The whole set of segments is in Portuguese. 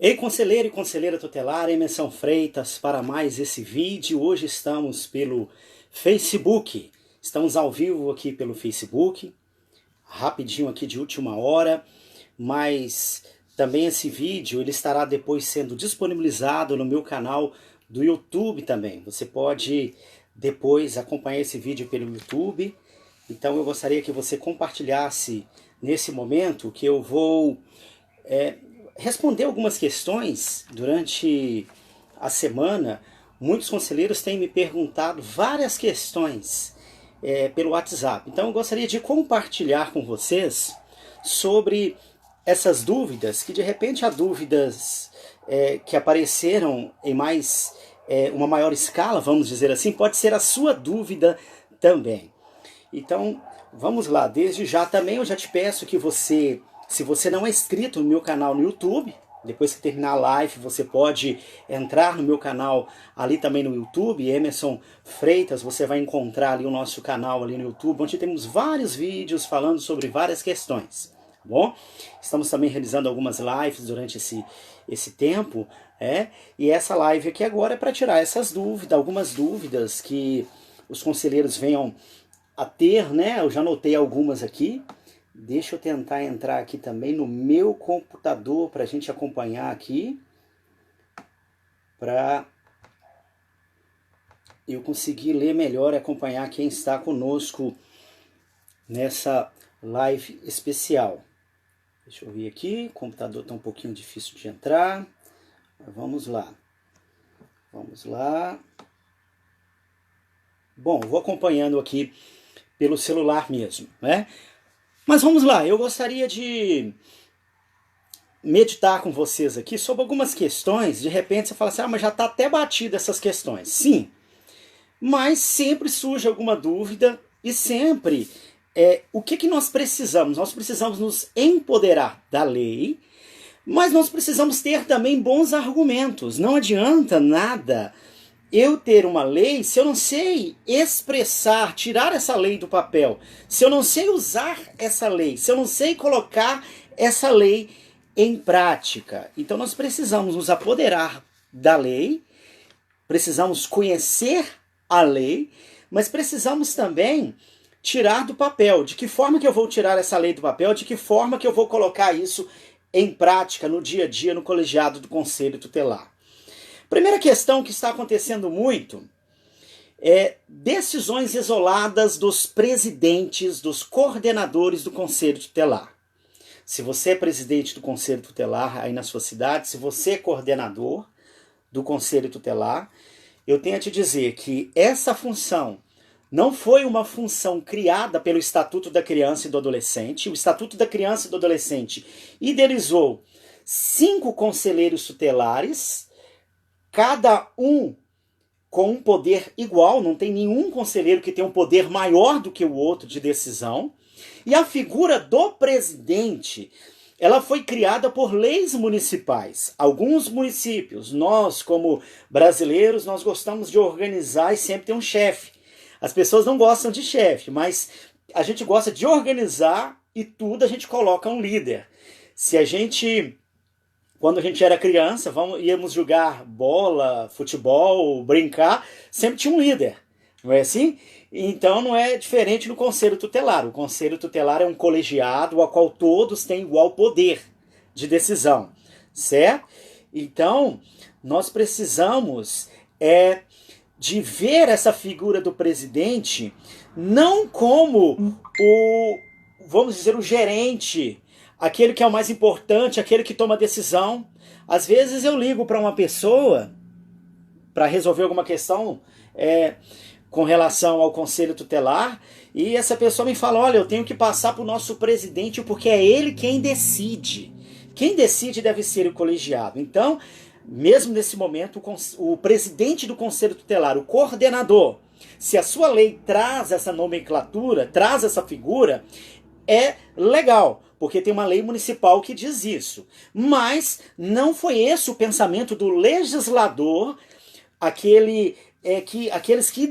Ei, conselheiro e conselheira tutelar, Emerson Freitas, para mais esse vídeo. Hoje estamos pelo Facebook, estamos ao vivo aqui pelo Facebook, rapidinho aqui de última hora, mas também esse vídeo ele estará depois sendo disponibilizado no meu canal do YouTube também. Você pode depois acompanhar esse vídeo pelo YouTube. Então eu gostaria que você compartilhasse nesse momento que eu vou responder algumas questões durante a semana. Muitos conselheiros têm me perguntado várias questões pelo WhatsApp. Então eu gostaria de compartilhar com vocês sobre essas dúvidas, que de repente há dúvidas que apareceram em uma maior escala, vamos dizer assim, pode ser a sua dúvida também. Então, vamos lá. Desde já também eu já te peço que você, se você não é inscrito no meu canal no YouTube, depois que terminar a live você pode entrar no meu canal ali também no YouTube, Emerson Freitas, você vai encontrar ali o nosso canal ali no YouTube, onde temos vários vídeos falando sobre várias questões, tá bom? Estamos também realizando algumas lives durante esse tempo, e essa live aqui agora é para tirar essas dúvidas, algumas dúvidas que os conselheiros venham a ter, né? Eu já anotei algumas aqui. Deixa eu tentar entrar aqui também no meu computador para a gente acompanhar aqui, para eu conseguir ler melhor e acompanhar quem está conosco nessa live especial. Deixa eu ver aqui, o computador está um pouquinho difícil de entrar. Vamos lá. Vamos lá. Bom, vou acompanhando aqui pelo celular mesmo, né? Mas vamos lá, eu gostaria de meditar com vocês aqui sobre algumas questões. De repente você fala assim, mas já está até batido essas questões. Sim, mas sempre surge alguma dúvida e sempre o que nós precisamos? Nós precisamos nos empoderar da lei, mas nós precisamos ter também bons argumentos. Não adianta nada eu ter uma lei se eu não sei expressar, tirar essa lei do papel, se eu não sei usar essa lei, se eu não sei colocar essa lei em prática. Então nós precisamos nos apoderar da lei, precisamos conhecer a lei, mas precisamos também tirar do papel. De que forma que eu vou tirar essa lei do papel? De que forma que eu vou colocar isso em prática no dia a dia, no colegiado do Conselho Tutelar? Primeira questão que está acontecendo muito é decisões isoladas dos presidentes, dos coordenadores do Conselho Tutelar. Se você é presidente do Conselho Tutelar aí na sua cidade, se você é coordenador do Conselho Tutelar, eu tenho a te dizer que essa função não foi uma função criada pelo Estatuto da Criança e do Adolescente. O Estatuto da Criança e do Adolescente idealizou 5 conselheiros tutelares, cada um com um poder igual, não tem nenhum conselheiro que tenha um poder maior do que o outro de decisão. E a figura do presidente, ela foi criada por leis municipais. Alguns municípios, nós como brasileiros, nós gostamos de organizar e sempre ter um chefe. As pessoas não gostam de chefe, mas a gente gosta de organizar e tudo a gente coloca um líder. Quando a gente era criança, íamos jogar bola, futebol, brincar, sempre tinha um líder, não é assim? Então não é diferente no Conselho Tutelar. O Conselho Tutelar é um colegiado ao qual todos têm igual poder de decisão, certo? Então nós precisamos de ver essa figura do presidente não como vamos dizer, o gerente, aquele que é o mais importante, aquele que toma decisão. Às vezes eu ligo para uma pessoa para resolver alguma questão com relação ao Conselho Tutelar, e essa pessoa me fala, olha, eu tenho que passar para o nosso presidente porque é ele quem decide. Quem decide deve ser o colegiado. Então, mesmo nesse momento, o presidente do Conselho Tutelar, o coordenador, se a sua lei traz essa nomenclatura, traz essa figura, é legal, porque tem uma lei municipal que diz isso. Mas não foi esse o pensamento do legislador, aqueles que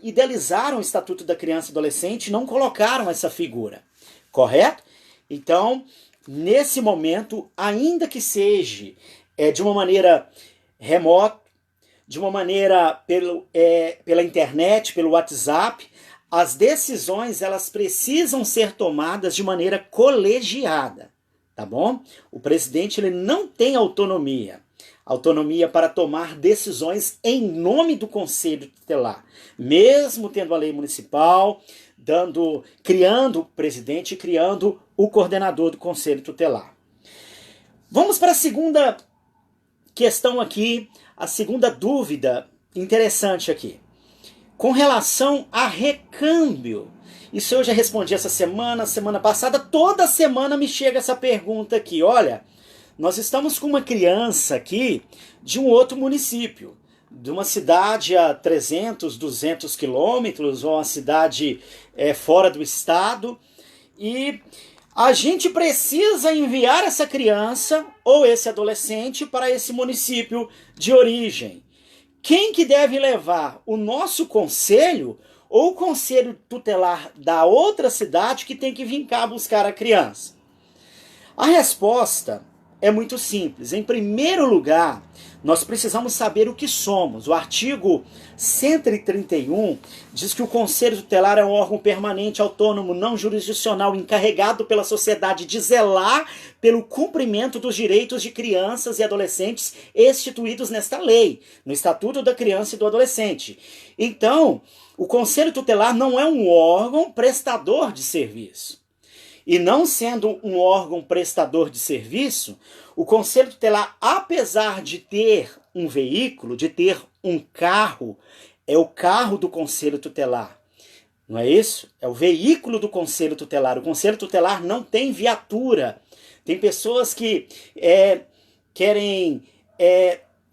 idealizaram o Estatuto da Criança e do Adolescente não colocaram essa figura, correto? Então, nesse momento, ainda que seja de uma maneira remota, de uma maneira pela internet, pelo WhatsApp. As decisões, elas precisam ser tomadas de maneira colegiada, tá bom? O presidente, ele não tem autonomia para tomar decisões em nome do Conselho Tutelar, mesmo tendo a lei municipal, criando o presidente e criando o coordenador do Conselho Tutelar. Vamos para a segunda questão aqui, a segunda dúvida interessante aqui. Com relação a recâmbio. Isso eu já respondi essa semana passada, toda semana me chega essa pergunta aqui. Olha, nós estamos com uma criança aqui de um outro município, de uma cidade a 300, 200 quilômetros, ou uma cidade fora do estado, e a gente precisa enviar essa criança ou esse adolescente para esse município de origem. Quem que deve levar? O nosso conselho ou o conselho tutelar da outra cidade que tem que vir cá buscar a criança? A resposta é muito simples. Em primeiro lugar, nós precisamos saber o que somos. O artigo 131 diz que o Conselho Tutelar é um órgão permanente, autônomo, não jurisdicional, encarregado pela sociedade de zelar pelo cumprimento dos direitos de crianças e adolescentes instituídos nesta lei, no Estatuto da Criança e do Adolescente. Então, o Conselho Tutelar não é um órgão prestador de serviço. E não sendo um órgão prestador de serviço, o Conselho Tutelar, apesar de ter um veículo, de ter um carro, é o carro do Conselho Tutelar. Não é isso? É o veículo do Conselho Tutelar. O Conselho Tutelar não tem viatura. Tem pessoas que querem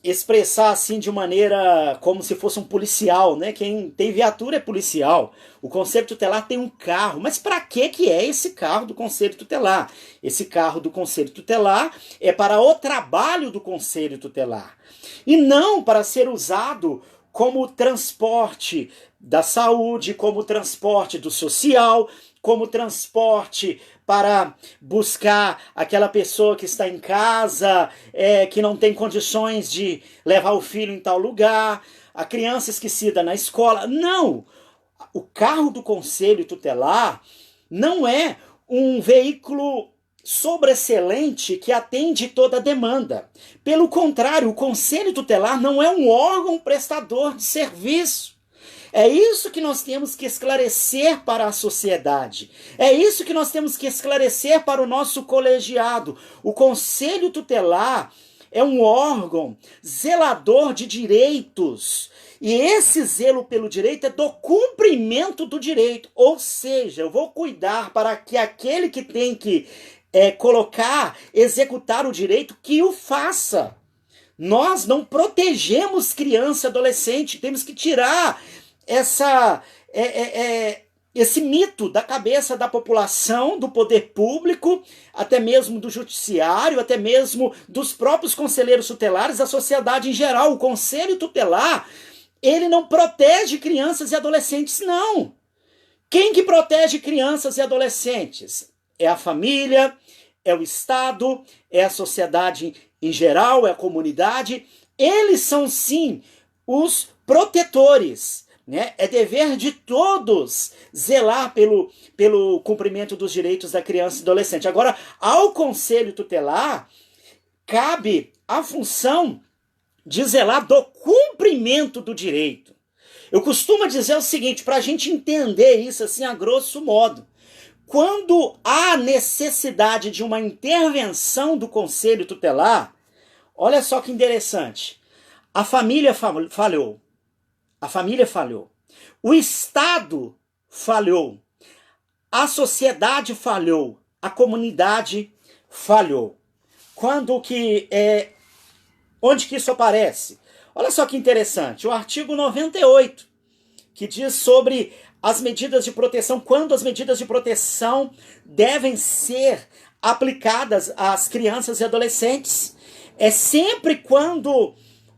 expressar assim de maneira como se fosse um policial, né? Quem tem viatura é policial. O Conselho Tutelar tem um carro. Mas para que é esse carro do Conselho Tutelar? Esse carro do Conselho Tutelar é para o trabalho do Conselho Tutelar. E não para ser usado como transporte da saúde, como transporte do social, como transporte para buscar aquela pessoa que está em casa, que não tem condições de levar o filho em tal lugar, a criança esquecida na escola. Não! O carro do Conselho Tutelar não é um veículo sobreexcelente que atende toda a demanda. Pelo contrário, o Conselho Tutelar não é um órgão prestador de serviço. É isso que nós temos que esclarecer para a sociedade. É isso que nós temos que esclarecer para o nosso colegiado. O Conselho Tutelar é um órgão zelador de direitos. E esse zelo pelo direito é do cumprimento do direito. Ou seja, eu vou cuidar para que aquele que tem que executar o direito, que o faça. Nós não protegemos criança e adolescente. Temos que tirar esse mito da cabeça da população, do poder público, até mesmo do judiciário, até mesmo dos próprios conselheiros tutelares, da sociedade em geral. O Conselho Tutelar, ele não protege crianças e adolescentes, não. Quem que protege crianças e adolescentes? É a família, é o Estado, é a sociedade em geral, é a comunidade. Eles são, sim, os protetores. Né? É dever de todos zelar pelo cumprimento dos direitos da criança e adolescente. Agora, ao Conselho Tutelar, cabe a função de zelar do cumprimento do direito. Eu costumo dizer o seguinte, para a gente entender isso assim a grosso modo. Quando há necessidade de uma intervenção do Conselho Tutelar, olha só que interessante, a família falhou. A família falhou. O Estado falhou. A sociedade falhou. A comunidade falhou. Onde que isso aparece? Olha só que interessante. O artigo 98, que diz sobre as medidas de proteção, quando as medidas de proteção devem ser aplicadas às crianças e adolescentes. É sempre quando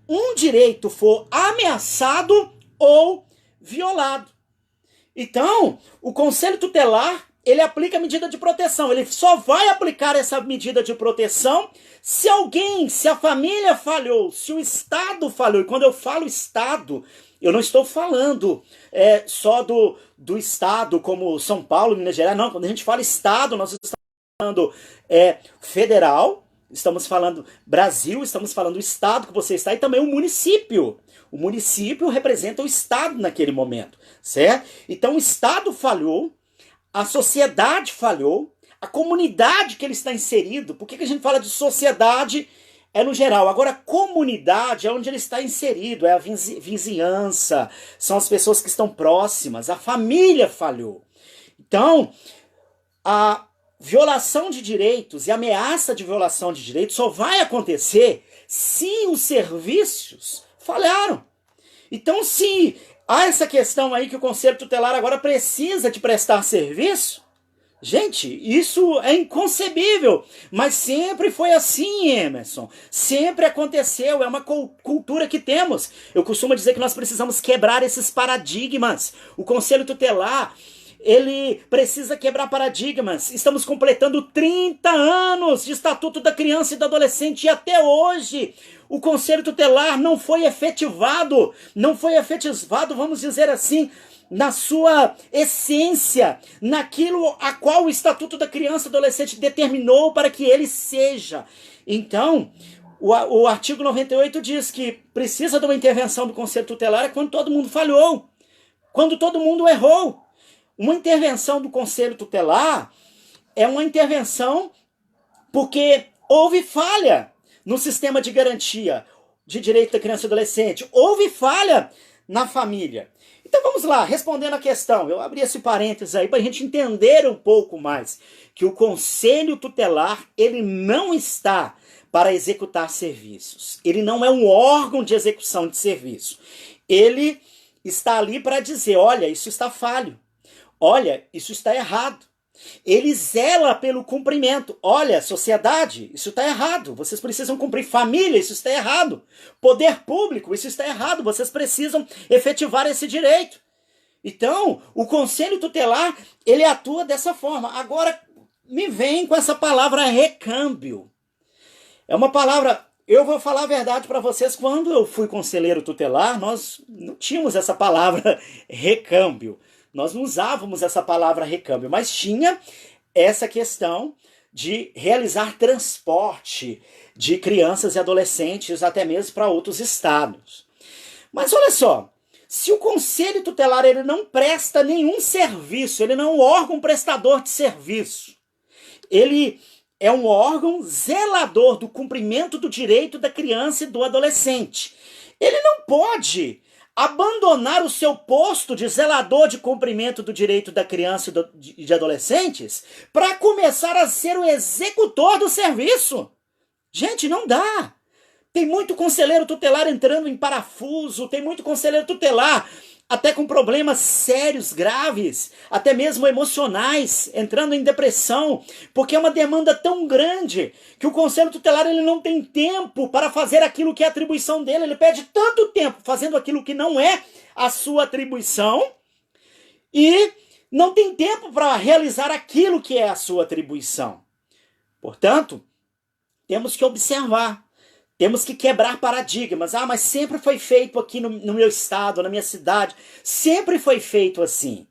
um direito for ameaçado ou violado. Então, o Conselho Tutelar, ele aplica a medida de proteção. Ele só vai aplicar essa medida de proteção se a família falhou, se o Estado falhou. E quando eu falo Estado, eu não estou falando só do Estado como São Paulo, Minas Gerais, não. Quando a gente fala Estado, nós estamos falando federal, estamos falando Brasil, estamos falando o Estado que você está e também o município. O município representa o Estado naquele momento, certo? Então o Estado falhou, a sociedade falhou, a comunidade que ele está inserido. Por que a gente fala de sociedade? É no geral. Agora, comunidade é onde ele está inserido, é a vizinhança, são as pessoas que estão próximas, a família falhou. Então, a violação de direitos e ameaça de violação de direitos só vai acontecer se os serviços falharam. Então, se há essa questão aí que o Conselho Tutelar agora precisa de prestar serviço, gente, isso é inconcebível, mas sempre foi assim, Emerson. Sempre aconteceu, é uma cultura que temos. Eu costumo dizer que nós precisamos quebrar esses paradigmas. O Conselho Tutelar, ele precisa quebrar paradigmas. Estamos completando 30 anos de Estatuto da Criança e do Adolescente e até hoje o Conselho Tutelar não foi efetivado, vamos dizer assim, na sua essência, naquilo a qual o Estatuto da Criança e do Adolescente determinou para que ele seja. Então, o artigo 98 diz que precisa de uma intervenção do Conselho Tutelar quando todo mundo falhou, quando todo mundo errou. Uma intervenção do Conselho Tutelar é uma intervenção porque houve falha no sistema de garantia de direito da criança e adolescente, houve falha na família. Então vamos lá, respondendo a questão, eu abri esse parênteses aí para a gente entender um pouco mais que o Conselho Tutelar, ele não está para executar serviços, ele não é um órgão de execução de serviço, ele está ali para dizer, olha, isso está falho, olha, isso está errado. Ele zela pelo cumprimento. Olha, sociedade, isso está errado. Vocês precisam cumprir. Família, isso está errado. Poder público, isso está errado. Vocês precisam efetivar esse direito. Então, o Conselho Tutelar, ele atua dessa forma. Agora, me vem com essa palavra recâmbio. É uma palavra... Eu vou falar a verdade para vocês. Quando eu fui conselheiro tutelar, nós não tínhamos essa palavra recâmbio. Nós não usávamos essa palavra recâmbio, mas tinha essa questão de realizar transporte de crianças e adolescentes até mesmo para outros estados. Mas olha só, se o Conselho Tutelar ele não presta nenhum serviço, ele não é um órgão prestador de serviço, ele é um órgão zelador do cumprimento do direito da criança e do adolescente. Ele não pode abandonar o seu posto de zelador de cumprimento do direito da criança e de adolescentes para começar a ser o executor do serviço. Gente, não dá. Tem muito conselheiro tutelar entrando em parafuso, tem muito conselheiro tutelar até com problemas sérios, graves, até mesmo emocionais, entrando em depressão, porque é uma demanda tão grande que o Conselho Tutelar ele não tem tempo para fazer aquilo que é a atribuição dele. Ele perde tanto tempo fazendo aquilo que não é a sua atribuição e não tem tempo para realizar aquilo que é a sua atribuição. Portanto, temos que observar. Temos que quebrar paradigmas. Ah, mas sempre foi feito aqui no meu estado, na minha cidade. Sempre foi feito assim.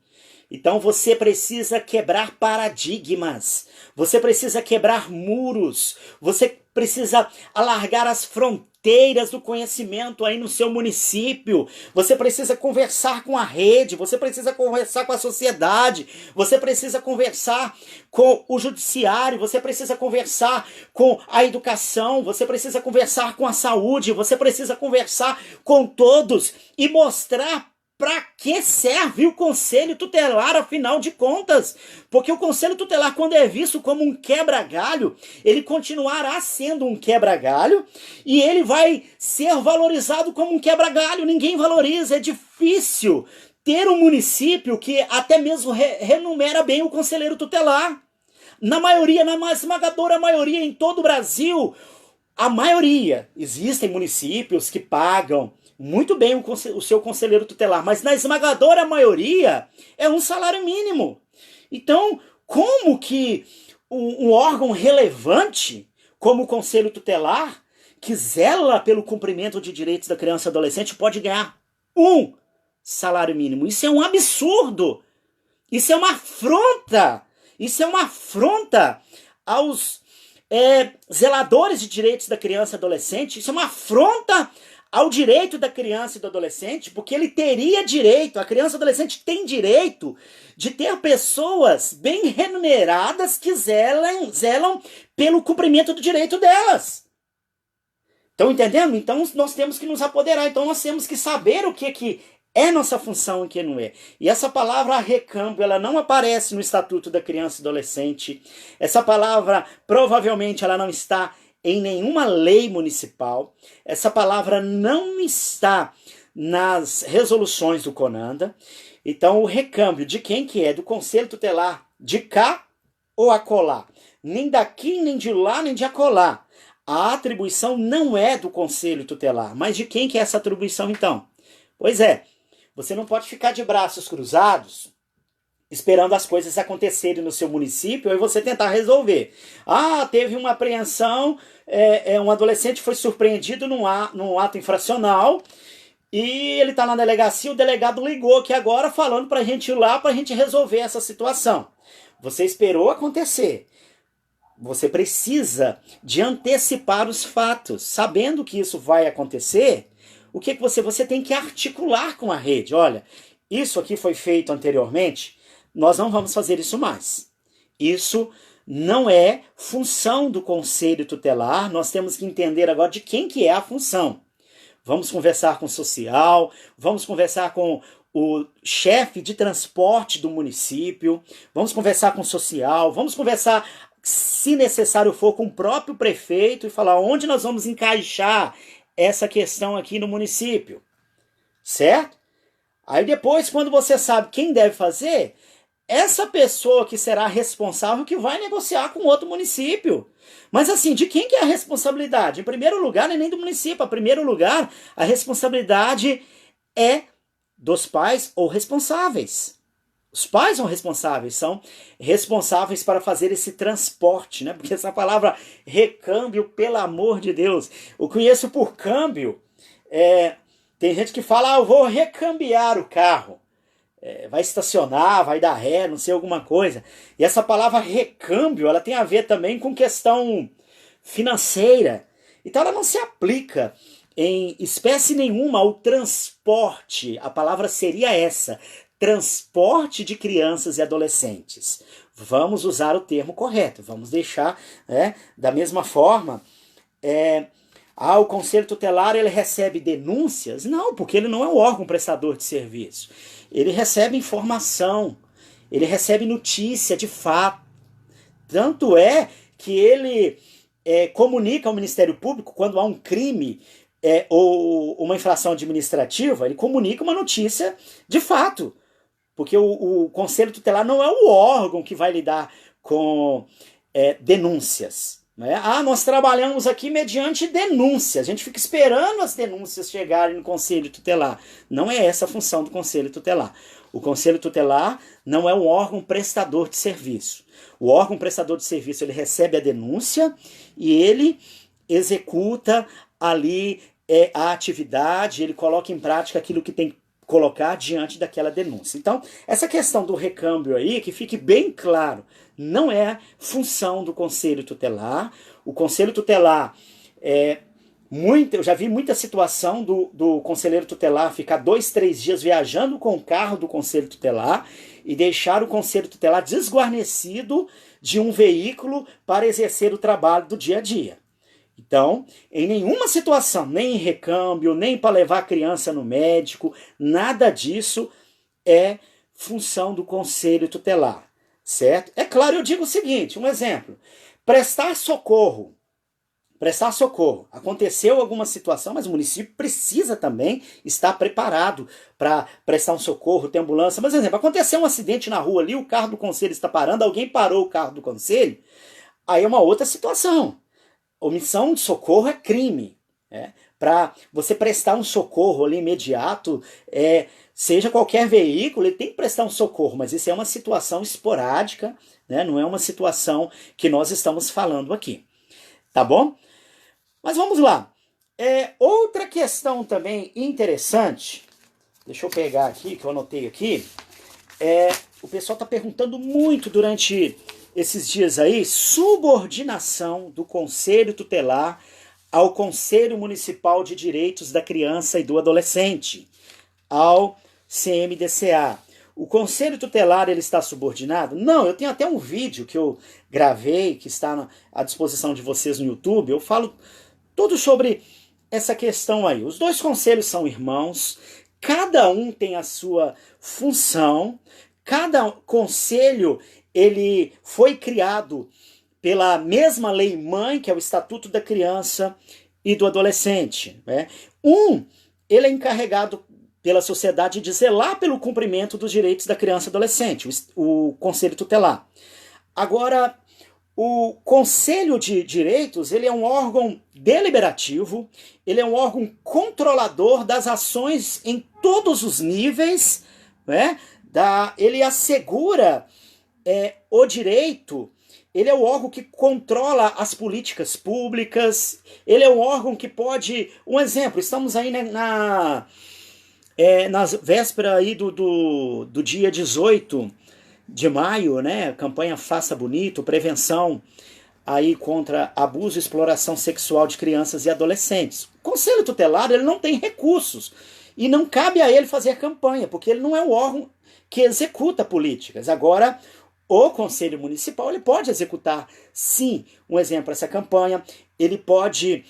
Então você precisa quebrar paradigmas. Você precisa quebrar muros. Você precisa alargar as fronteiras do conhecimento aí no seu município. Você precisa conversar com a rede. Você precisa conversar com a sociedade. Você precisa conversar com o judiciário. Você precisa conversar com a educação. Você precisa conversar com a saúde. Você precisa conversar com todos e mostrar para que serve o Conselho Tutelar, afinal de contas? Porque o Conselho Tutelar, quando é visto como um quebra-galho, ele continuará sendo um quebra-galho e ele vai ser valorizado como um quebra-galho. Ninguém valoriza, é difícil ter um município que até mesmo renumera bem o conselheiro tutelar. Na maioria, na esmagadora maioria em todo o Brasil, a maioria, existem municípios que pagam muito bem o seu conselheiro tutelar, mas na esmagadora maioria é um salário mínimo. Então, como que um órgão relevante, como o Conselho Tutelar, que zela pelo cumprimento de direitos da criança e adolescente, pode ganhar um salário mínimo? Isso é um absurdo! Isso é uma afronta! Isso é uma afronta aos zeladores de direitos da criança e adolescente. Isso é uma afronta ao direito da criança e do adolescente, porque ele teria direito, a criança e o adolescente tem direito de ter pessoas bem remuneradas que zelam pelo cumprimento do direito delas. Estão entendendo? Então nós temos que nos apoderar, então nós temos que saber o que é nossa função e o que não é. E essa palavra recâmbio, ela não aparece no Estatuto da Criança e Adolescente. Essa palavra, provavelmente, ela não está em nenhuma lei municipal. Essa palavra não está nas resoluções do CONANDA. Então, o recâmbio de quem que é? Do Conselho Tutelar, de cá ou acolá? Nem daqui, nem de lá, nem de acolá. A atribuição não é do Conselho Tutelar. Mas de quem que é essa atribuição, então? Pois é, você não pode ficar de braços cruzados esperando as coisas acontecerem no seu município e você tentar resolver. Ah, teve uma apreensão, um adolescente foi surpreendido num ato infracional e ele está na delegacia, o delegado ligou aqui agora falando para a gente ir lá para a gente resolver essa situação. Você esperou acontecer. Você precisa de antecipar os fatos. Sabendo que isso vai acontecer, o que você tem que articular com a rede. Olha, isso aqui foi feito anteriormente, nós não vamos fazer isso mais. Isso não é função do Conselho Tutelar, nós temos que entender agora de quem que é a função. Vamos conversar com o social, vamos conversar com o chefe de transporte do município, vamos conversar com o social, vamos conversar, se necessário for, com o próprio prefeito e falar onde nós vamos encaixar essa questão aqui no município, certo? Aí depois, quando você sabe quem deve fazer, essa pessoa que será responsável que vai negociar com outro município. Mas assim, de quem que é a responsabilidade? Em primeiro lugar, não é nem do município. Em primeiro lugar, a responsabilidade é dos pais ou responsáveis. Os pais são responsáveis para fazer esse transporte, né? Porque essa palavra recâmbio, pelo amor de Deus, eu conheço por câmbio. Tem gente que fala, eu vou recambiar o carro. Vai estacionar, vai dar ré, não sei, alguma coisa. E essa palavra recâmbio, ela tem a ver também com questão financeira. Então ela não se aplica em espécie nenhuma ao transporte. A palavra seria essa, transporte de crianças e adolescentes. Vamos usar o termo correto, vamos deixar da mesma forma. O Conselho Tutelar ele recebe denúncias? Não, porque ele não é um órgão prestador de serviço. Ele recebe informação, ele recebe notícia de fato. Tanto é que ele comunica ao Ministério Público quando há um crime ou uma infração administrativa, ele comunica uma notícia de fato. Porque o Conselho Tutelar não é o órgão que vai lidar com denúncias. Nós trabalhamos aqui mediante denúncia. A gente fica esperando as denúncias chegarem no Conselho Tutelar. Não é essa a função do Conselho Tutelar. O Conselho Tutelar não é um órgão prestador de serviço. O órgão prestador de serviço ele recebe a denúncia e ele executa ali a atividade, ele coloca em prática aquilo que tem que colocar diante daquela denúncia. Então, essa questão do recâmbio aí, que fique bem claro, não é função do Conselho Tutelar. O Conselho Tutelar, eu já vi muita situação do conselheiro tutelar ficar 2, 3 dias viajando com o carro do Conselho Tutelar e deixar o Conselho Tutelar desguarnecido de um veículo para exercer o trabalho do dia a dia. Então, em nenhuma situação, nem em recâmbio, nem para levar a criança no médico, nada disso é função do Conselho Tutelar, certo? É claro, eu digo o seguinte, um exemplo, prestar socorro. Aconteceu alguma situação, mas o município precisa também estar preparado para prestar um socorro, ter ambulância. Mas, por exemplo, aconteceu um acidente na rua ali, o carro do conselho está parando, alguém parou o carro do conselho, aí é uma outra situação. Omissão de socorro é crime. para você prestar um socorro ali imediato, seja qualquer veículo, ele tem que prestar um socorro, mas isso é uma situação esporádica, né? Não é uma situação que nós estamos falando aqui, tá bom? Mas vamos lá. Outra questão também interessante, deixa eu pegar aqui, que eu anotei aqui, o pessoal está perguntando muito durante esses dias aí, subordinação do Conselho Tutelar ao Conselho Municipal de Direitos da Criança e do Adolescente, ao CMDCA. O Conselho Tutelar, ele está subordinado? Não, eu tenho até um vídeo que eu gravei, que está à disposição de vocês no YouTube, eu falo tudo sobre essa questão aí. Os dois conselhos são irmãos, cada um tem a sua função, cada conselho ele foi criado pela mesma lei mãe, que é o Estatuto da Criança e do Adolescente, né? Ele é encarregado pela sociedade de zelar pelo cumprimento dos direitos da criança e adolescente, o Conselho Tutelar. Agora, o Conselho de Direitos, ele é um órgão deliberativo, ele é um órgão controlador das ações em todos os níveis, né? Ele assegura o direito, ele é o órgão que controla as políticas públicas, ele é um órgão que pode... Um exemplo, estamos aí nas vésperas aí do dia 18 de maio, né? Campanha Faça Bonito, prevenção aí contra abuso e exploração sexual de crianças e adolescentes. O Conselho Tutelar, ele não tem recursos e não cabe a ele fazer campanha, porque ele não é o órgão que executa políticas. Agora, o Conselho Municipal, ele pode executar, sim, um exemplo, essa campanha, ele pode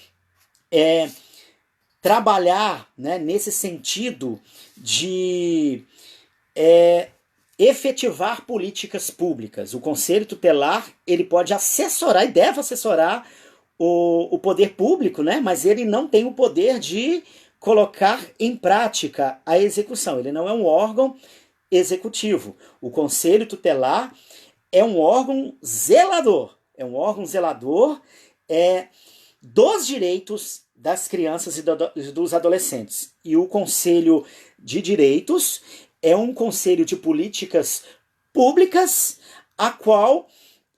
trabalhar, né, nesse sentido de efetivar políticas públicas. O Conselho Tutelar, ele pode assessorar e deve assessorar o poder público, né, mas ele não tem o poder de colocar em prática a execução. Ele não é um órgão executivo. O Conselho Tutelar é um órgão zelador. É um órgão zelador dos direitos das crianças e dos adolescentes. E o Conselho de Direitos é um conselho de políticas públicas, a qual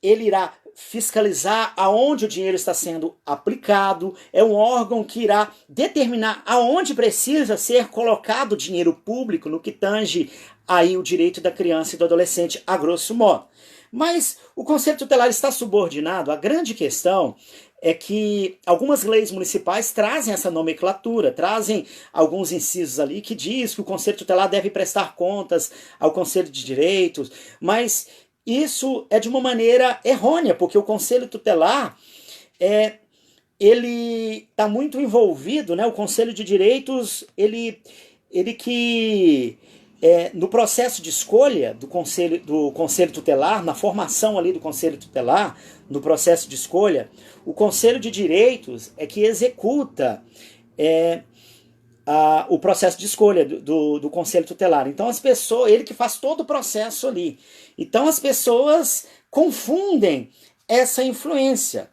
ele irá fiscalizar aonde o dinheiro está sendo aplicado, é um órgão que irá determinar aonde precisa ser colocado dinheiro público no que tange aí o direito da criança e do adolescente, a grosso modo. Mas o Conselho Tutelar está subordinado. A grande questão é que algumas leis municipais trazem essa nomenclatura, trazem alguns incisos ali que diz que o Conselho Tutelar deve prestar contas ao Conselho de Direitos, mas isso é de uma maneira errônea, porque o Conselho Tutelar ele está muito envolvido, né? O Conselho de Direitos, ele que no processo de escolha do Conselho Tutelar, na formação ali do Conselho Tutelar, no processo de escolha, o Conselho de Direitos é que executa o processo de escolha do Conselho Tutelar. Então as pessoas, ele que faz todo o processo ali. Então as pessoas confundem essa influência,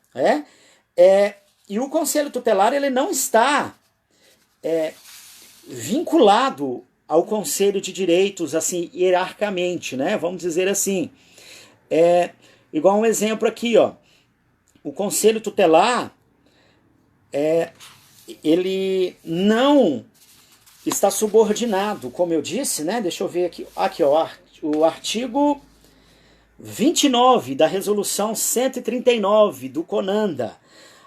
e o Conselho Tutelar, ele não está vinculado ao Conselho de Direitos, assim, hierarquicamente, né? Vamos dizer assim. Igual um exemplo aqui, ó. O Conselho Tutelar, ele não está subordinado, como eu disse, né? Deixa eu ver aqui. Aqui, ó, o artigo 29 da Resolução 139 do CONANDA.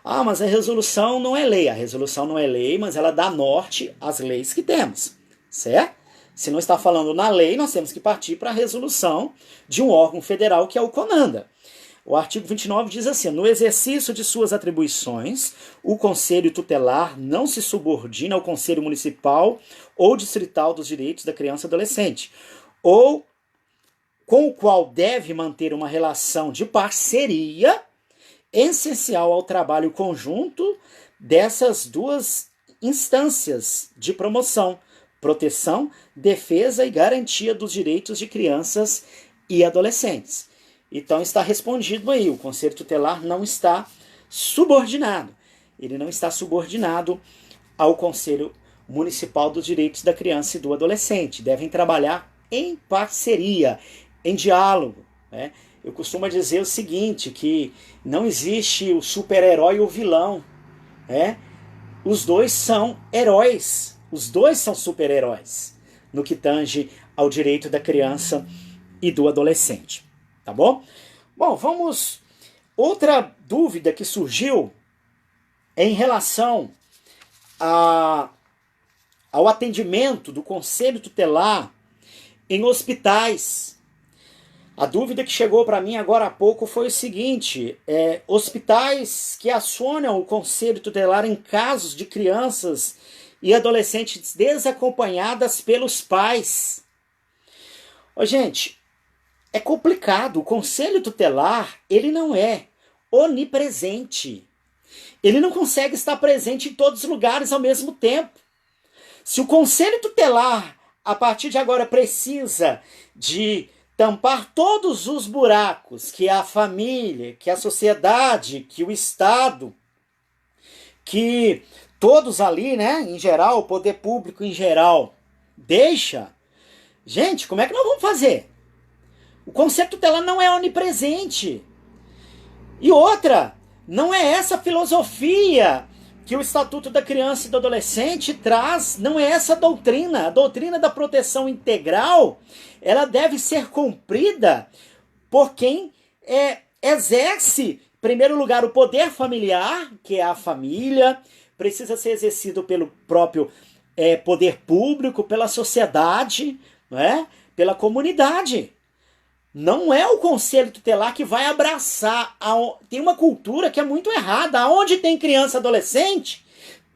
Ah, mas a resolução não é lei. A resolução não é lei, mas ela dá norte às leis que temos, certo? Se não está falando na lei, nós temos que partir para a resolução de um órgão federal, que é o CONANDA. O artigo 29 diz assim: no exercício de suas atribuições, o Conselho Tutelar não se subordina ao Conselho Municipal ou Distrital dos Direitos da Criança e Adolescente, ou com o qual deve manter uma relação de parceria essencial ao trabalho conjunto dessas duas instâncias de promoção, proteção, defesa e garantia dos direitos de crianças e adolescentes. Então está respondido aí, o Conselho Tutelar não está subordinado. Ele não está subordinado ao Conselho Municipal dos Direitos da Criança e do Adolescente. Devem trabalhar em parceria, em diálogo, né? Eu costumo dizer o seguinte, que não existe o super-herói e o vilão, né? Os dois são heróis, os dois são super-heróis no que tange ao direito da criança e do adolescente, tá bom? Bom, vamos... Outra dúvida que surgiu é em relação ao atendimento do Conselho Tutelar em hospitais. A dúvida que chegou para mim agora há pouco foi o seguinte, hospitais que acionam o Conselho Tutelar em casos de crianças e adolescentes desacompanhadas pelos pais. Ô, gente, é complicado. O Conselho Tutelar, ele não é onipresente. Ele não consegue estar presente em todos os lugares ao mesmo tempo. Se o Conselho Tutelar, a partir de agora, precisa de tampar todos os buracos que a família, que a sociedade, que o Estado, que todos ali, né, em geral, o poder público em geral, deixa, gente, como é que nós vamos fazer? O Conselho Tutelar não é onipresente. E outra, não é essa filosofia que o Estatuto da Criança e do Adolescente traz, não é essa doutrina. A doutrina da proteção integral, ela deve ser cumprida por quem exerce, em primeiro lugar, o poder familiar, que é a família, precisa ser exercido pelo próprio poder público, pela sociedade, não é? Pela comunidade. Não é o Conselho Tutelar que vai abraçar. Tem uma cultura que é muito errada. Onde tem criança e adolescente,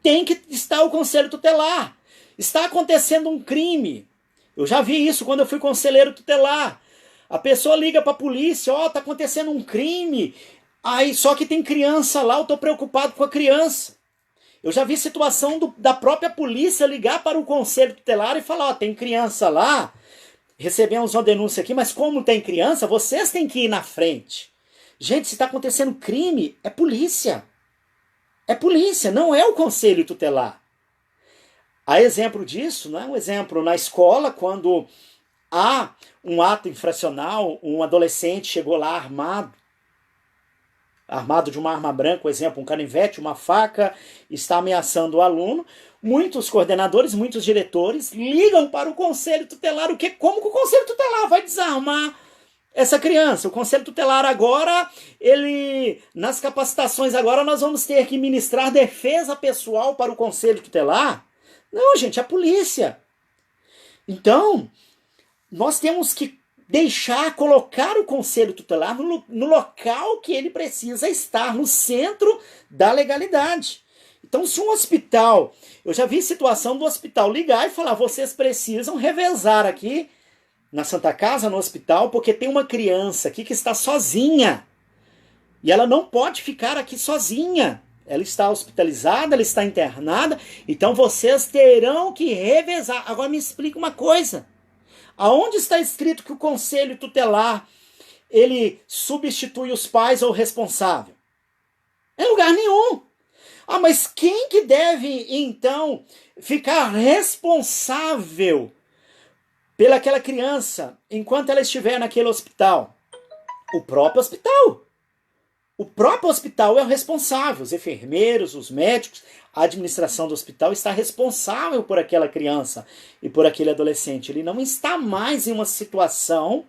tem que estar o Conselho Tutelar. Está acontecendo um crime. Eu já vi isso quando eu fui conselheiro tutelar. A pessoa liga para a polícia, tá acontecendo um crime. Aí só que tem criança lá, eu estou preocupado com a criança. Eu já vi situação da própria polícia ligar para o Conselho Tutelar e falar, tem criança lá. Recebemos uma denúncia aqui, mas como tem criança, vocês têm que ir na frente. Gente, se está acontecendo crime, é polícia. É polícia, não é o Conselho Tutelar. Há exemplo disso, não é? Um exemplo na escola, quando há um ato infracional, um adolescente chegou lá armado de uma arma branca, por exemplo, um canivete, uma faca, está ameaçando o aluno. Muitos coordenadores, muitos diretores ligam para o Conselho Tutelar. Como que o Conselho Tutelar vai desarmar essa criança? O Conselho Tutelar agora, nas capacitações agora, nós vamos ter que ministrar defesa pessoal para o Conselho Tutelar? Não, gente, é a polícia. Então, nós temos que colocar o Conselho Tutelar no local que ele precisa estar, no centro da legalidade. Então, se um hospital... Eu já vi situação do hospital ligar e falar, vocês precisam revezar aqui na Santa Casa, no hospital, porque tem uma criança aqui que está sozinha. E ela não pode ficar aqui sozinha. Ela está hospitalizada, ela está internada, então vocês terão que revezar. Agora me explica uma coisa. Aonde está escrito que o Conselho Tutelar, ele substitui os pais ou o responsável? Em lugar nenhum. Mas quem que deve, então, ficar responsável pelaquela criança enquanto ela estiver naquele hospital? O próprio hospital. O próprio hospital é o responsável. Os enfermeiros, os médicos, a administração do hospital está responsável por aquela criança e por aquele adolescente. Ele não está mais em uma situação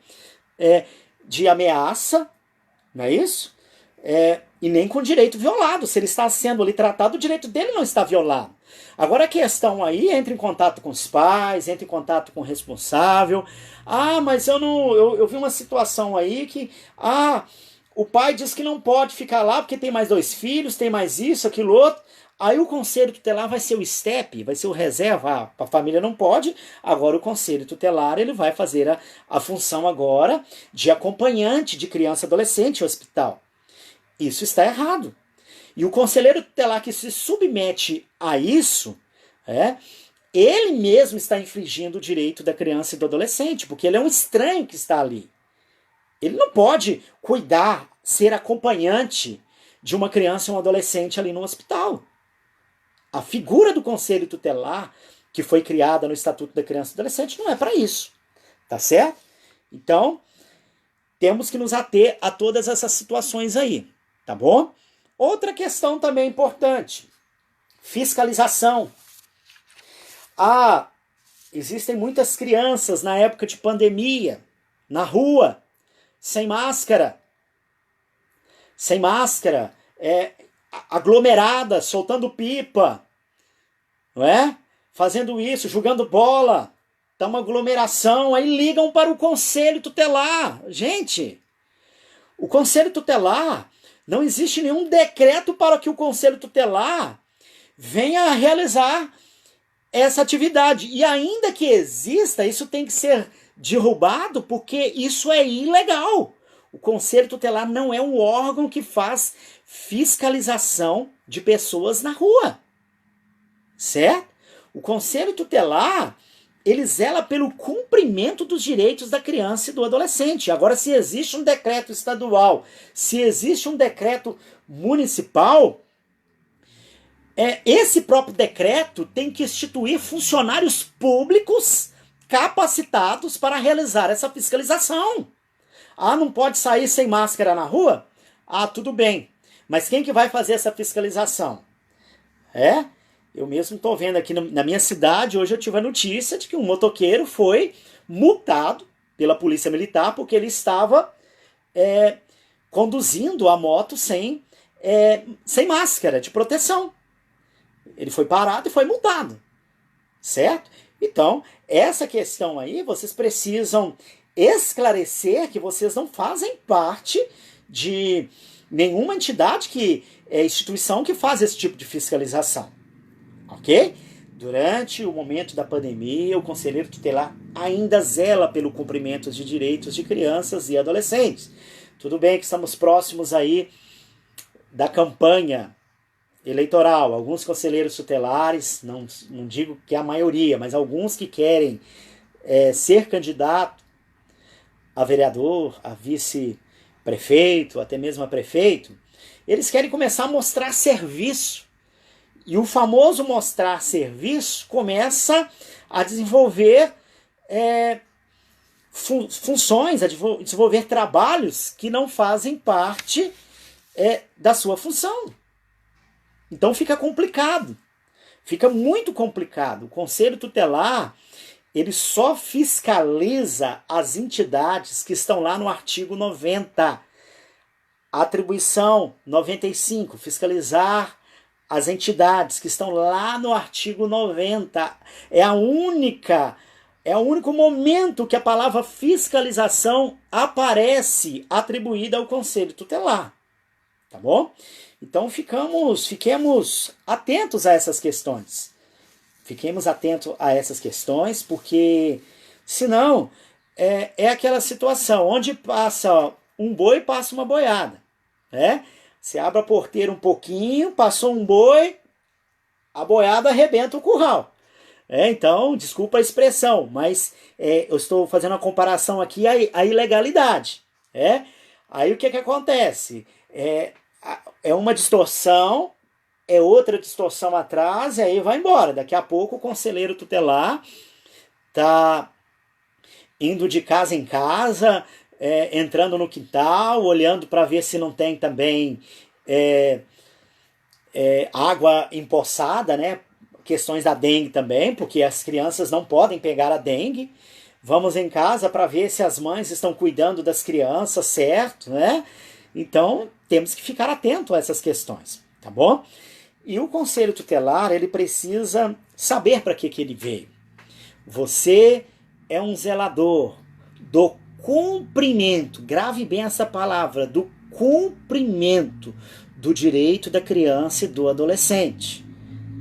de ameaça, não é isso? E nem com direito violado. Se ele está sendo ali tratado, o direito dele não está violado. Agora a questão aí, entra em contato com os pais, entra em contato com o responsável. Mas eu vi uma situação aí que... o pai diz que não pode ficar lá porque tem mais 2 filhos, tem mais isso, aquilo outro. Aí o Conselho Tutelar vai ser o STEP, vai ser o reserva. A família não pode, agora o Conselho Tutelar ele vai fazer a função agora de acompanhante de criança e adolescente ao hospital. Isso está errado. E o conselheiro tutelar que se submete a isso, ele mesmo está infringindo o direito da criança e do adolescente, porque ele é um estranho que está ali. Ele não pode cuidar, ser acompanhante de uma criança e um adolescente ali no hospital. A figura do conselho tutelar, que foi criada no Estatuto da Criança e do Adolescente, não é para isso. Tá certo? Então, temos que nos ater a todas essas situações aí. Tá bom? Outra questão também importante. Fiscalização. Existem muitas crianças na época de pandemia, na rua, sem máscara, aglomeradas, soltando pipa, não é? Fazendo isso, jogando bola, tá uma aglomeração, aí ligam para o conselho tutelar. Gente, o conselho tutelar, não existe nenhum decreto para que o conselho tutelar venha a realizar essa atividade. E ainda que exista, isso tem que ser derrubado porque isso é ilegal. O conselho tutelar não é um órgão que faz fiscalização de pessoas na rua. Certo? O conselho tutelar, ele zela pelo cumprimento dos direitos da criança e do adolescente. Agora, se existe um decreto estadual, se existe um decreto municipal, esse próprio decreto tem que instituir funcionários públicos capacitados para realizar essa fiscalização. Não pode sair sem máscara na rua? Tudo bem. Mas quem que vai fazer essa fiscalização? Eu mesmo estou vendo aqui na minha cidade, hoje eu tive a notícia de que um motoqueiro foi multado pela polícia militar porque ele estava conduzindo a moto sem máscara de proteção. Ele foi parado e foi multado. Certo? Então, essa questão aí, vocês precisam esclarecer que vocês não fazem parte de nenhuma entidade instituição que faz esse tipo de fiscalização. Ok? Durante o momento da pandemia, o conselheiro tutelar ainda zela pelo cumprimento de direitos de crianças e adolescentes. Tudo bem que estamos próximos aí da campanha eleitoral. Alguns conselheiros tutelares, não digo que é a maioria, mas alguns que querem ser candidato a vereador, a vice-prefeito, até mesmo a prefeito, eles querem começar a mostrar serviço. E o famoso mostrar serviço começa a desenvolver funções, a desenvolver trabalhos que não fazem parte da sua função. Então fica complicado, fica muito complicado. O conselho tutelar, ele só fiscaliza as entidades que estão lá no artigo 90. Atribuição 95, fiscalizar as entidades que estão lá no artigo 90. É o único momento que a palavra fiscalização aparece atribuída ao conselho tutelar. Tá bom? Então fiquemos atentos a essas questões. Fiquemos atentos a essas questões, porque senão é aquela situação onde passa um boi, passa uma boiada. Você abre a porteira um pouquinho, passou um boi, a boiada arrebenta o curral. Então, desculpa a expressão, mas eu estou fazendo uma comparação aqui à ilegalidade. Aí o que acontece? É uma distorção, é outra distorção atrás, e aí vai embora. Daqui a pouco o conselheiro tutelar está indo de casa em casa, entrando no quintal, olhando para ver se não tem também água empoçada, né? Questões da dengue também, porque as crianças não podem pegar a dengue. Vamos em casa para ver se as mães estão cuidando das crianças, certo, né? Então, temos que ficar atento a essas questões, tá bom? E o conselho tutelar, ele precisa saber para que ele veio. Você é um zelador do cumprimento, grave bem essa palavra, do cumprimento do direito da criança e do adolescente,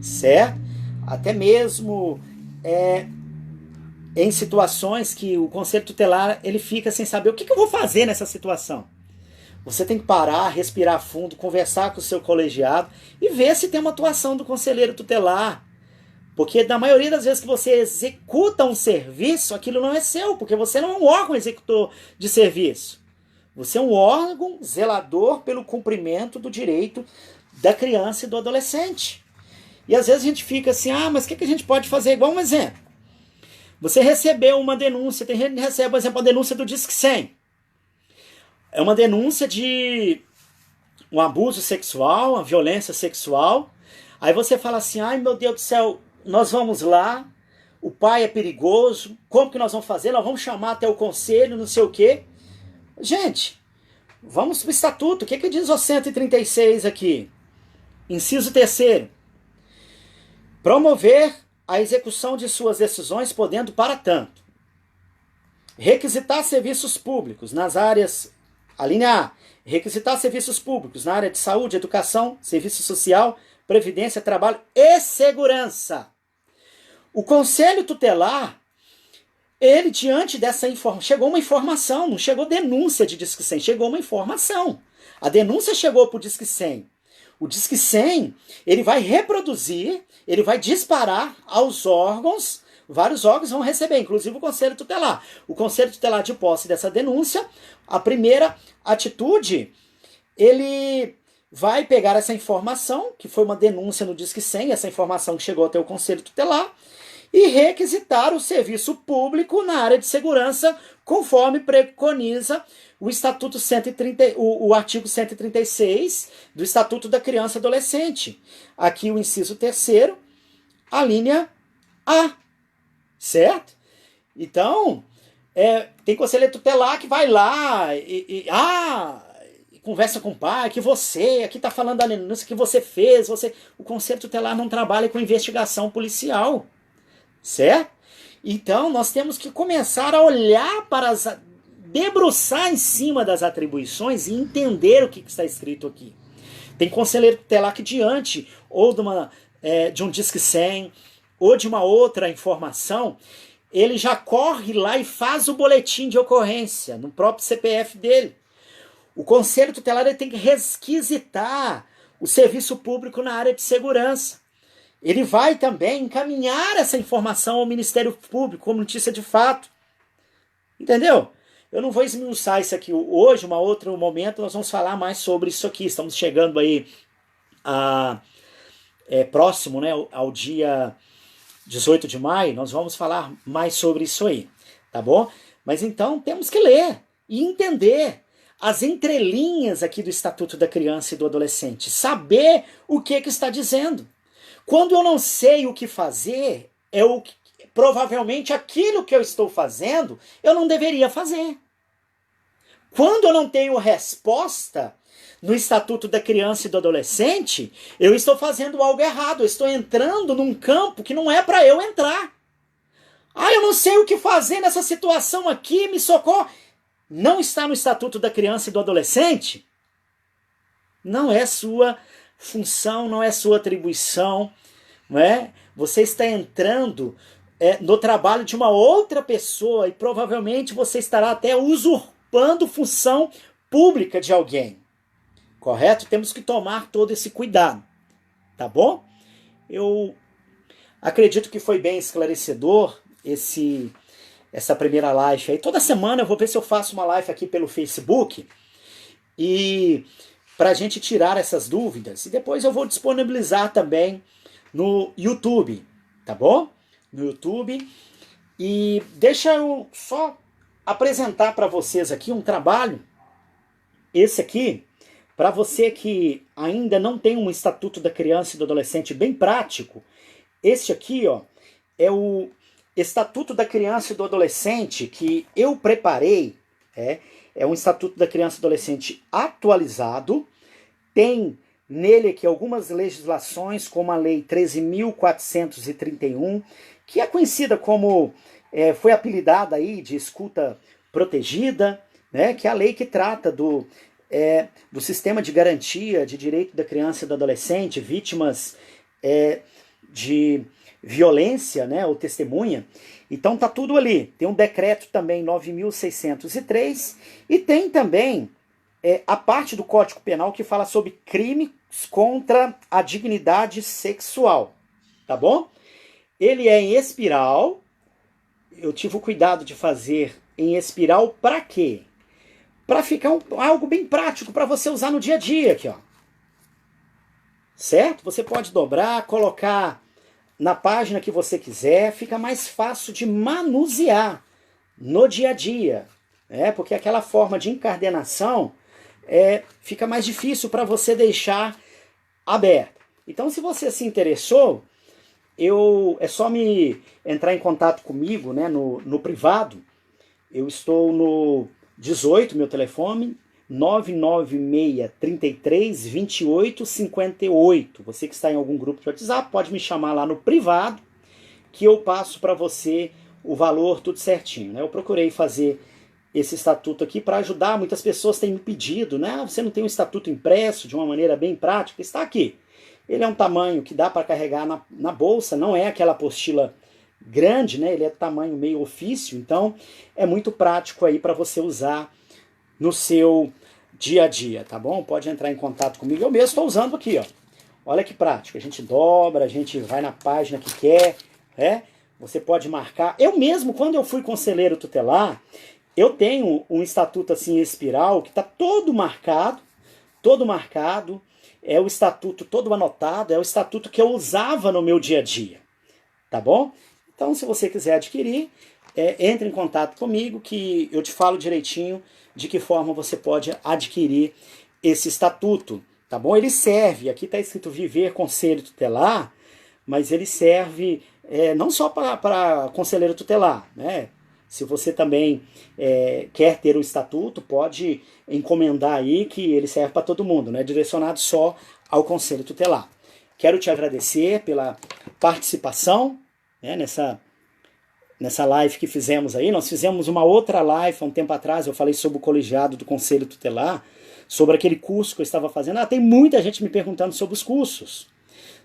certo? Até mesmo em situações que o conselho tutelar ele fica sem saber o que eu vou fazer nessa situação. Você tem que parar, respirar fundo, conversar com o seu colegiado e ver se tem uma atuação do conselheiro tutelar. Porque na maioria das vezes que você executa um serviço, aquilo não é seu, porque você não é um órgão executor de serviço. Você é um órgão zelador pelo cumprimento do direito da criança e do adolescente. E às vezes a gente fica assim, mas o que a gente pode fazer? Igual um exemplo. Você recebeu uma denúncia, tem gente que recebe, por exemplo, a denúncia do Disque 100. É uma denúncia de um abuso sexual, uma violência sexual. Aí você fala assim, ai meu Deus do céu, nós vamos lá, o pai é perigoso, como que nós vamos fazer? Nós vamos chamar até o conselho, não sei o quê. Gente, vamos para o estatuto. O que diz o 136 aqui? Inciso 3º. Promover a execução de suas decisões, podendo, para tanto, requisitar serviços públicos nas áreas, a linha A, requisitar serviços públicos na área de saúde, educação, serviço social, previdência, trabalho e segurança. O Conselho Tutelar, ele, diante dessa informação, chegou uma informação, não chegou denúncia de Disque 100, chegou uma informação. A denúncia chegou para o Disque 100. O Disque 100, ele vai reproduzir, ele vai disparar aos órgãos, vários órgãos vão receber, inclusive o Conselho Tutelar. O Conselho Tutelar, de posse dessa denúncia, a primeira atitude, ele vai pegar essa informação, que foi uma denúncia no Disque 100, essa informação que chegou até o Conselho Tutelar, e requisitar o serviço público na área de segurança, conforme preconiza o Estatuto 130, o artigo 136 do Estatuto da Criança e Adolescente. Aqui o inciso 3º, a linha A. Certo? Então, tem conselheiro tutelar que vai lá e conversa com o pai, que você, aqui está falando da denúncia que você fez, o conselho tutelar não trabalha com investigação policial. Certo? Então, nós temos que começar a olhar debruçar em cima das atribuições e entender o que está escrito aqui. Tem conselheiro tutelar que diante ou de um Disque 100 ou de uma outra informação, ele já corre lá e faz o boletim de ocorrência no próprio CPF dele. O conselho tutelar ele tem que requisitar o serviço público na área de segurança. Ele vai também encaminhar essa informação ao Ministério Público como notícia de fato. Entendeu? Eu não vou esmiuçar isso aqui hoje, um outro momento nós vamos falar mais sobre isso aqui. Estamos chegando aí próximo, né, ao dia 18 de maio, nós vamos falar mais sobre isso aí, tá bom? Mas então temos que ler e entender as entrelinhas aqui do Estatuto da Criança e do Adolescente, saber o que está dizendo. Quando eu não sei o que fazer, provavelmente aquilo que eu estou fazendo, eu não deveria fazer. Quando eu não tenho resposta no Estatuto da Criança e do Adolescente, eu estou fazendo algo errado, eu estou entrando num campo que não é para eu entrar. Eu não sei o que fazer nessa situação aqui, me socorre. Não está no Estatuto da Criança e do Adolescente? Não é sua função, não é sua atribuição, não é? Você está entrando no trabalho de uma outra pessoa e provavelmente você estará até usurpando função pública de alguém. Correto? Temos que tomar todo esse cuidado, tá bom? Eu acredito que foi bem esclarecedor essa primeira live aí. Toda semana eu vou ver se eu faço uma live aqui pelo Facebook e para a gente tirar essas dúvidas. E depois eu vou disponibilizar também no YouTube, tá bom? No YouTube. E deixa eu só apresentar para vocês aqui um trabalho. Esse aqui, para você que ainda não tem um Estatuto da Criança e do Adolescente bem prático, este aqui, ó, é o Estatuto da Criança e do Adolescente que eu preparei. É um Estatuto da Criança e do Adolescente atualizado. Tem nele aqui algumas legislações, como a Lei 13.431, que é conhecida como, foi apelidada aí de escuta protegida, né, que é a lei que trata do sistema de garantia de direito da criança e do adolescente, vítimas de violência, né, ou testemunha. Então tá tudo ali. Tem um decreto também 9.603 e tem também a parte do Código Penal que fala sobre crimes contra a dignidade sexual, tá bom? Ele é em espiral. Eu tive o cuidado de fazer em espiral para quê? Para ficar algo bem prático para você usar no dia a dia aqui, ó. certo? Você pode dobrar, colocar na página que você quiser, fica mais fácil de manusear no dia a dia, porque aquela forma de encadernação fica mais difícil para você deixar aberta. Então, se você se interessou, é só me entrar em contato comigo, né, no privado. Eu estou no 18, meu telefone, 996-33-28-58. Você que está em algum grupo de WhatsApp, pode me chamar lá no privado, que eu passo para você o valor tudo certinho. Né? Eu procurei fazer esse estatuto aqui para ajudar. Muitas pessoas têm me pedido, né? Você não tem um estatuto impresso de uma maneira bem prática? Está aqui. Ele é um tamanho que dá para carregar na bolsa, não é aquela apostila grande, né? Ele é tamanho meio ofício, então é muito prático aí para você usar no seu dia a dia, tá bom? Pode entrar em contato comigo. Eu mesmo estou usando aqui, ó. Olha que prático. A gente dobra, a gente vai na página que quer, Você pode marcar. Eu mesmo, quando eu fui conselheiro tutelar, eu tenho um estatuto assim espiral que está todo marcado, é o estatuto todo anotado, é o estatuto que eu usava no meu dia a dia, tá bom? Então, se você quiser adquirir, entre em contato comigo que eu te falo direitinho de que forma você pode adquirir esse estatuto, tá bom? Ele serve, aqui está escrito Viver Conselho Tutelar, mas ele serve não só para conselheiro tutelar, né? Se você também quer ter o estatuto, pode encomendar aí que ele serve para todo mundo, não é direcionado só ao conselho tutelar. Quero te agradecer pela participação, né, nessa live que fizemos aí. Nós fizemos uma outra live há um tempo atrás, eu falei sobre o colegiado do Conselho Tutelar, sobre aquele curso que eu estava fazendo. Tem muita gente me perguntando sobre os cursos.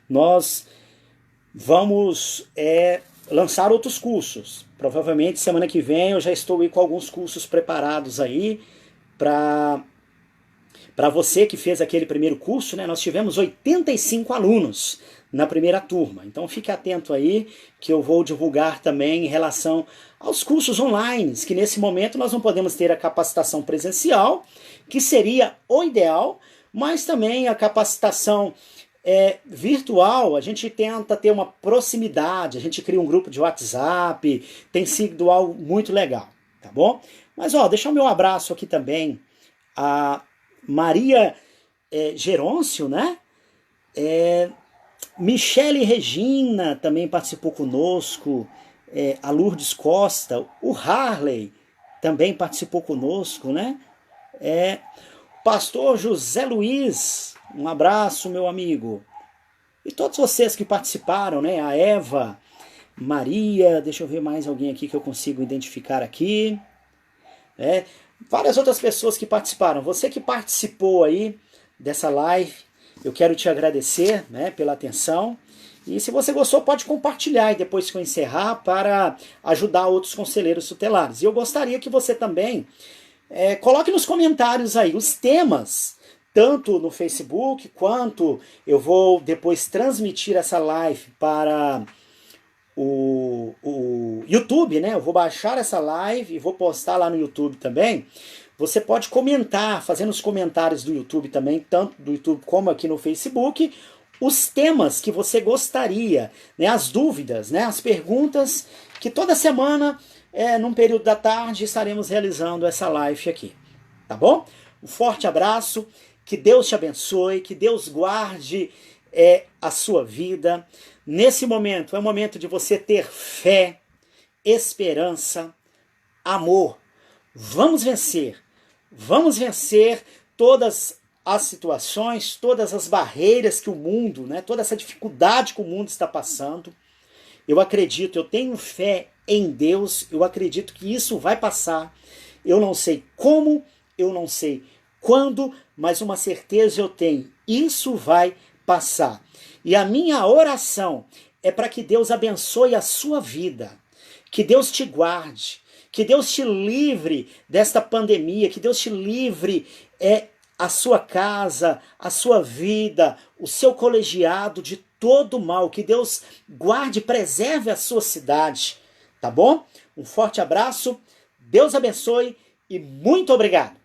Nós vamos lançar outros cursos. Provavelmente semana que vem eu já estou aí com alguns cursos preparados aí para você que fez aquele primeiro curso, né? Nós tivemos 85 alunos na primeira turma. Então fique atento aí que eu vou divulgar também em relação aos cursos online, que nesse momento nós não podemos ter a capacitação presencial, que seria o ideal, mas também a capacitação virtual. A gente tenta ter uma proximidade, a gente cria um grupo de WhatsApp, tem sido algo muito legal, tá bom? Mas deixa o meu abraço aqui também a Maria Gerôncio, né? Michele Regina também participou conosco, a Lourdes Costa, o Harley também participou conosco, né? Pastor José Luiz, um abraço, meu amigo. E todos vocês que participaram, né? A Eva, Maria, deixa eu ver mais alguém aqui que eu consigo identificar aqui. Várias outras pessoas que participaram. Você que participou aí dessa live, eu quero te agradecer, né, pela atenção. E se você gostou, pode compartilhar e depois que eu encerrar para ajudar outros conselheiros tutelares. E eu gostaria que você também coloque nos comentários aí os temas, tanto no Facebook, quanto eu vou depois transmitir essa live para o YouTube, né? Eu vou baixar essa live e vou postar lá no YouTube também. Você pode comentar, fazendo os comentários do YouTube também, tanto do YouTube como aqui no Facebook, os temas que você gostaria, né? As dúvidas, né? As perguntas que toda semana, num período da tarde, estaremos realizando essa live aqui, tá bom? Um forte abraço, que Deus te abençoe, que Deus guarde a sua vida. Nesse momento, é o momento de você ter fé, esperança, amor. Vamos vencer todas as situações, todas as barreiras que o mundo, né, toda essa dificuldade que o mundo está passando. Eu acredito, eu tenho fé em Deus, eu acredito que isso vai passar. Eu não sei como, eu não sei quando, mas uma certeza eu tenho, isso vai passar. E a minha oração é para que Deus abençoe a sua vida, que Deus te guarde, que Deus te livre desta pandemia, que Deus te livre a sua casa, a sua vida, o seu colegiado de todo mal, que Deus guarde e preserve a sua cidade, tá bom? Um forte abraço, Deus abençoe e muito obrigado!